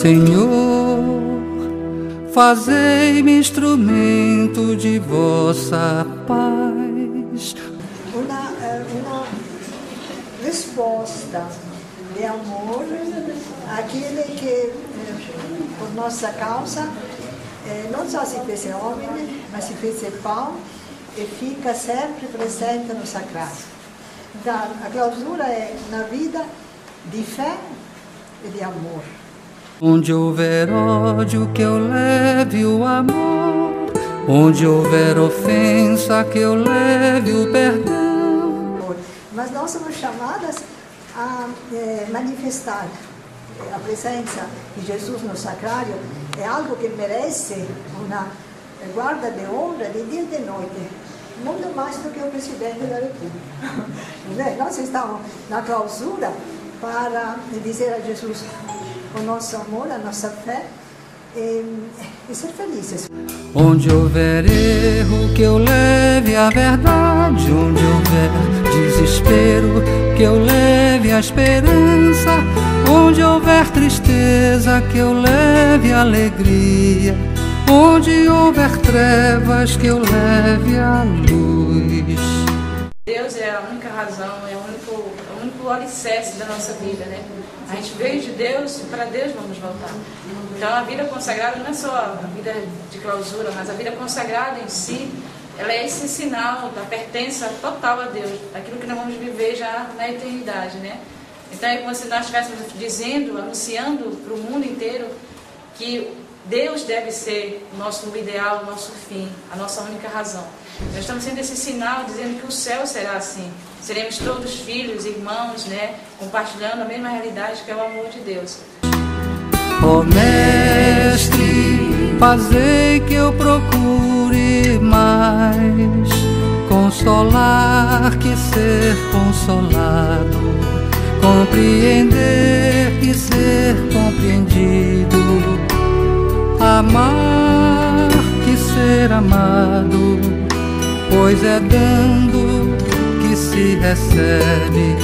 Senhor, fazei-me instrumento de vossa paz. Uma resposta de amor àquele que, por nossa causa, não só se fez homem, mas se fez pão e fica sempre presente no sacrário. Então, a clausura é na vida de fé e de amor. Onde houver ódio, que eu leve o amor. Onde houver ofensa, que eu leve o perdão. Mas nós somos chamadas a manifestar a presença de Jesus no sacrário. É algo que merece uma guarda de honra de dia e de noite, muito mais do que o presidente da República. Nós estamos na clausura para dizer a Jesus o nosso amor, a nossa fé e ser felizes. Onde houver erro, que eu leve a verdade. Onde houver desespero, que eu leve a esperança. Onde houver tristeza, que eu leve a alegria. Onde houver trevas, que eu leve a luz. Deus é a única razão, é o único alicerce da nossa vida, né? A gente veio de Deus e para Deus vamos voltar. Então a vida consagrada não é só a vida de clausura, mas a vida consagrada em si, ela é esse sinal da pertença total a Deus, daquilo que nós vamos viver já na eternidade, né? Então é como se nós estivéssemos dizendo, anunciando para o mundo inteiro que Deus deve ser o nosso ideal, o nosso fim, a nossa única razão. Nós estamos sendo esse sinal dizendo que o céu será assim. Seremos todos filhos, irmãos, né? Compartilhando a mesma realidade que é o amor de Deus. Ó Mestre, fazei que eu procure mais consolar que ser consolado, compreender que ser compreendido, amar que ser amado, pois é dando que se recebe,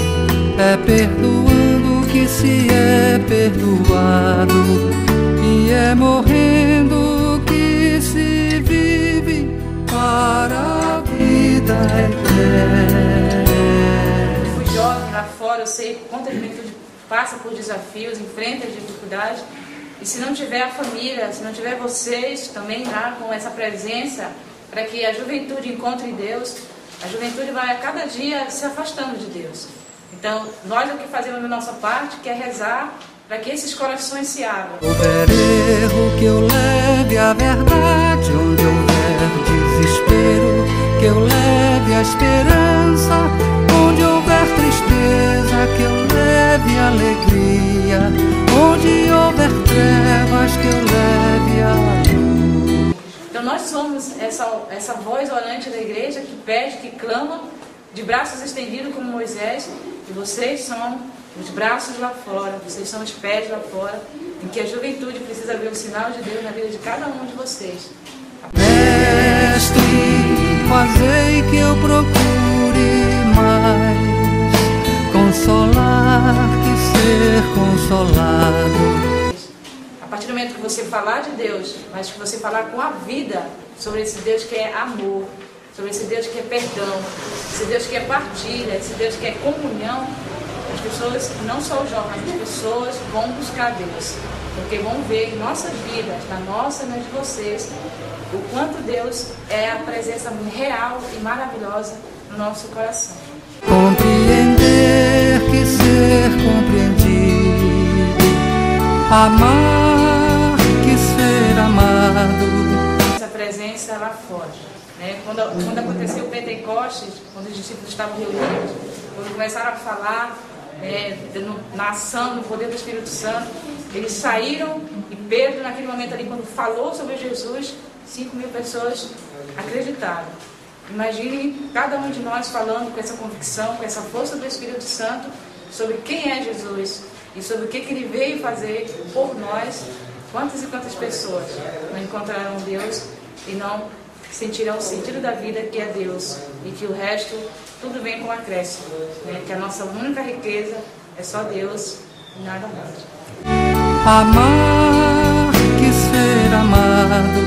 é perdoando que se é perdoado, e é morrendo que se vive para a vida eterna. Eu fui jovem lá fora, eu sei quanto a juventude passa por desafios, enfrenta dificuldades. E se não tiver a família, se não tiver vocês também lá com essa presença, para que a juventude encontre Deus, a juventude vai a cada dia se afastando de Deus. Então, nós o que fazemos na nossa parte, que é rezar para que esses corações se abram. Houver erro, que eu leve a verdade. Onde houver desespero, que eu leve a esperança. Onde houver tristeza, que eu leve a alegria. Onde houver trevas, que eu leve a luz. Então nós somos essa voz orante da igreja que pede, que clama, de braços estendidos como Moisés, e vocês são os braços lá fora, vocês são os pés lá fora, em que a juventude precisa ver o sinal de Deus na vida de cada um de vocês. Mestre, fazei que eu procure mais consolar que ser consolado. A partir do momento que você falar de Deus, mas que você falar com a vida sobre esse Deus que é amor, sobre esse Deus que é perdão, esse Deus que é partilha, esse Deus que é comunhão, as pessoas, não só os jovens, as pessoas vão buscar Deus, porque vão ver em nossas vidas, na nossa e na de vocês, o quanto Deus é a presença real e maravilhosa no nosso coração. Compreender que ser compreendido, amar que ser amado. Essa presença lá fora, né? Quando aconteceu o Pentecostes, quando os discípulos estavam reunidos, quando começaram a falar na ação, no poder do Espírito Santo, eles saíram e Pedro, naquele momento ali, quando falou sobre Jesus, 5.000 pessoas acreditaram. Imagine cada um de nós falando com essa convicção, com essa força do Espírito Santo, sobre quem é Jesus e sobre o que Ele veio fazer por nós. Quantas e quantas pessoas não encontrarão Deus e não sentirão o sentido da vida que é Deus, e que o resto tudo vem com acréscimo, né? Que a nossa única riqueza é só Deus e nada mais. Amar dado,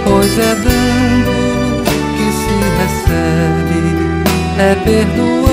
pois é dando que se recebe, é perdoando